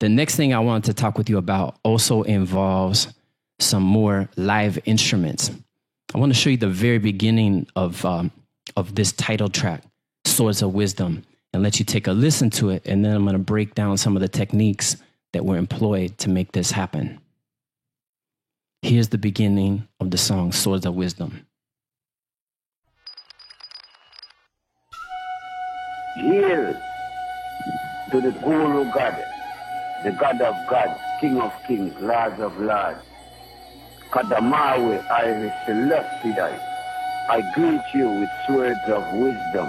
The next thing I wanted to talk with you about also involves some more live instruments. I want to show you the very beginning of this title track, Swords of Wisdom, and let you take a listen to it. And then I'm going to break down some of the techniques that were employed to make this happen. Here's the beginning of the song, Swords of Wisdom. Hail to the Guru God, the God of gods, King of kings, Lord of lords. Kadamawe, Iris Celestii, I greet you with swords of wisdom.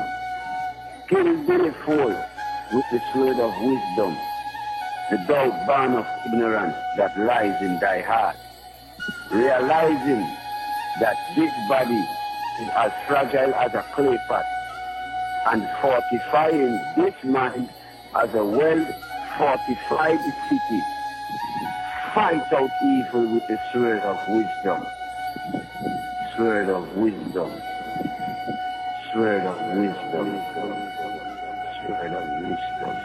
Kill beautiful with the sword of wisdom, the doubt ban of ignorance that lies in thy heart. Realizing that this body is as fragile as a clay pot, and fortifying this mind as a well-fortified city. Fight out evil with the sword of wisdom. Sword of wisdom. Sword of wisdom. Sword of wisdom.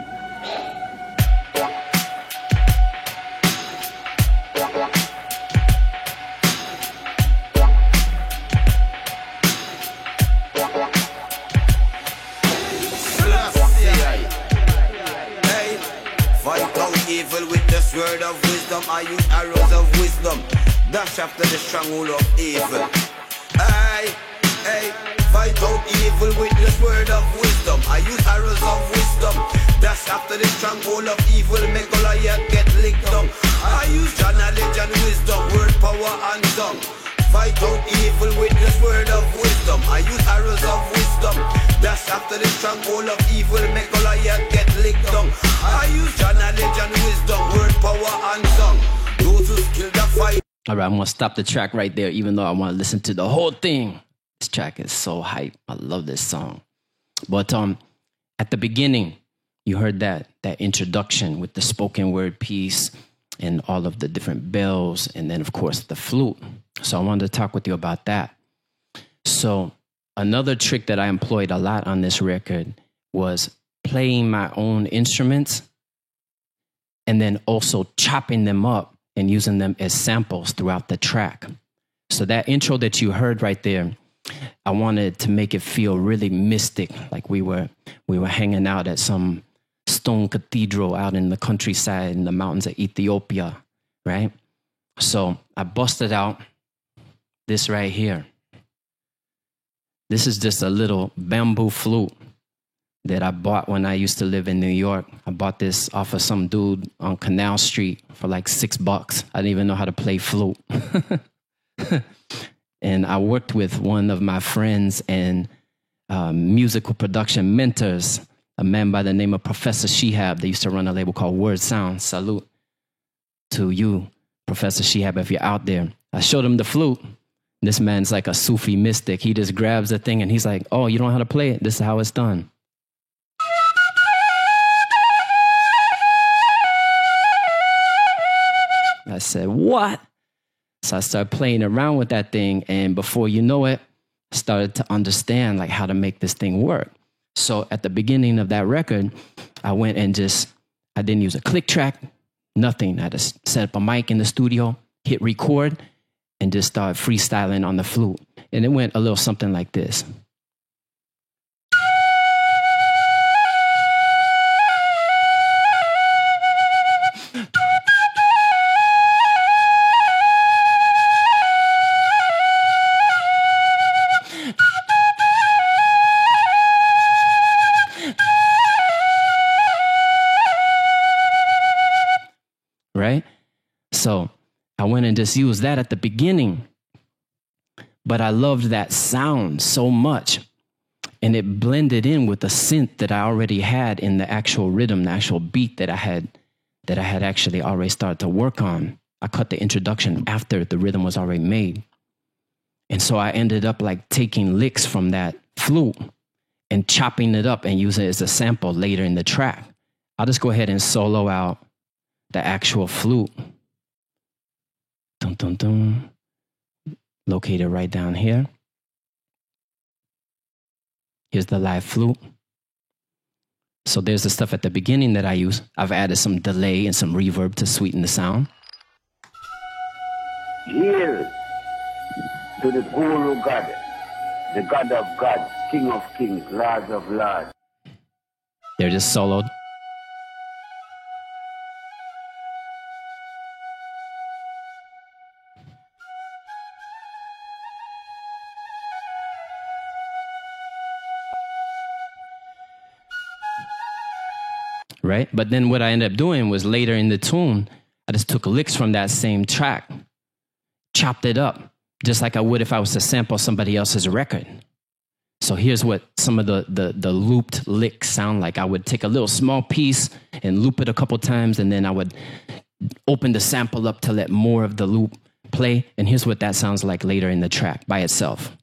Evil with the sword of wisdom, I use arrows of wisdom, dash after the stronghold of evil. Hey, fight out evil with the sword of wisdom, I use arrows of wisdom, dash after the stronghold of evil, make Goliath get licked down. I use your knowledge and wisdom, word, power and song. Fight out evil with the sword of wisdom, I use arrows of wisdom, dash after the stronghold of evil, make Goliath get licked down. I use your knowledge and wisdom, word, power and song. Those who skill the fight. All right, I'm going to stop the track right there, even though I want to listen to the whole thing. This track is so hype. I love this song. But at the beginning, you heard that introduction with the spoken word piece and all of the different bells, and then, of course, the flute. So I wanted to talk with you about that. So another trick that I employed a lot on this record was playing my own instruments and then also chopping them up and using them as samples throughout the track. So that intro that you heard right there, I wanted to make it feel really mystic, like we were hanging out at some stone cathedral out in the countryside in the mountains of Ethiopia, right? So I busted out this right here. This is just a little bamboo flute that I bought when I used to live in New York. I bought this off of some dude on Canal Street for like $6. I didn't even know how to play flute. And I worked with one of my friends and musical production mentors, a man by the name of Professor Shihab. They used to run a label called Word Sound. Salute to you, Professor Shihab, if you're out there. I showed him the flute. This man's like a Sufi mystic. He just grabs the thing and he's like, oh, you don't know how to play it? This is how it's done. I said, what? So I started playing around with that thing. And before you know it, I started to understand like how to make this thing work. So at the beginning of that record, I went and I didn't use a click track, nothing. I just set up a mic in the studio, hit record, and just started freestyling on the flute. And it went a little something like this. Right? So I went and just used that at the beginning, but I loved that sound so much, and it blended in with the synth that I already had in the actual rhythm, the actual beat that I had actually already started to work on. I cut the introduction after the rhythm was already made. And so I ended up like taking licks from that flute and chopping it up and using it as a sample later in the track. I'll just go ahead and solo out the actual flute. Dun, dun, dun. Located right down here. Here's the live flute. So there's the stuff at the beginning that I use. I've added some delay and some reverb to sweeten the sound. Hail to the Guru God, the God of gods, King of kings, Lords of lords. They're just soloed. Right? But then what I ended up doing was later in the tune, I just took licks from that same track, chopped it up, just like I would if I was to sample somebody else's record. So here's what some of the looped licks sound like. I would take a little small piece and loop it a couple times, and then I would open the sample up to let more of the loop play. And here's what that sounds like later in the track by itself.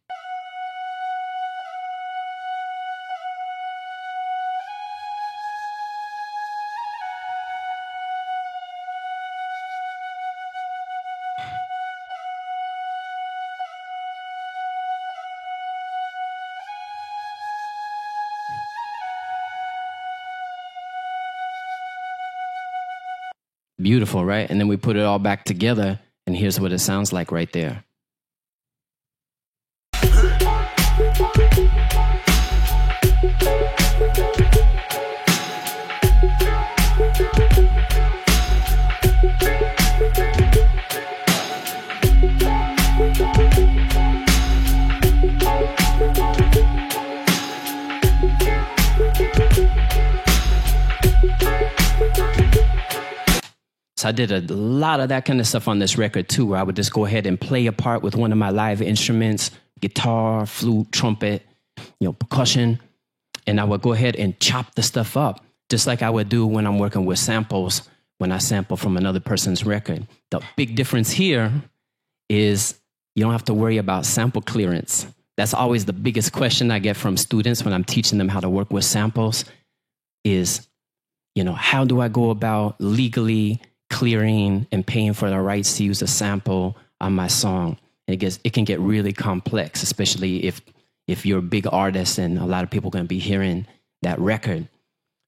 Beautiful, right? And then we put it all back together, and here's what it sounds like right there. So I did a lot of that kind of stuff on this record too, where I would just go ahead and play a part with one of my live instruments, guitar, flute, trumpet, percussion. And I would go ahead and chop the stuff up, just like I would do when I'm working with samples, when I sample from another person's record. The big difference here is you don't have to worry about sample clearance. That's always the biggest question I get from students when I'm teaching them how to work with samples is, how do I go about legally clearing and paying for the rights to use a sample on my song? It can get really complex, especially if you're a big artist and a lot of people are going to be hearing that record.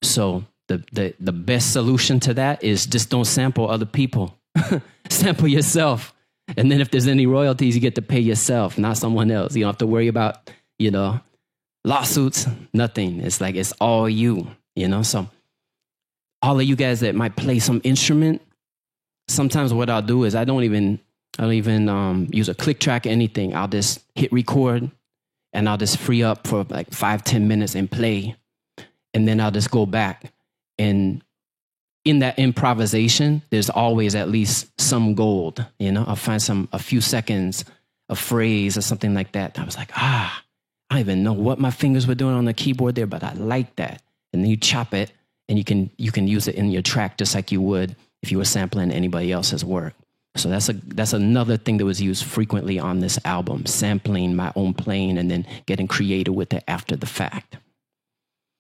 So the best solution to that is just don't sample other people. Sample yourself. And then if there's any royalties, you get to pay yourself, not someone else. You don't have to worry about, lawsuits, nothing. It's like, it's all you, So all of you guys that might play some instrument, sometimes what I'll do is I don't even use a click track or anything. I'll just hit record and I'll just free up for like 5-10 minutes and play. And then I'll just go back. And in that improvisation, there's always at least some gold, I'll find a few seconds, a phrase or something like that. I was like, I don't even know what my fingers were doing on the keyboard there, but I like that. And then you chop it and you can use it in your track just like you would if you were sampling anybody else's work. So that's another thing that was used frequently on this album, sampling my own playing and then getting creative with it after the fact.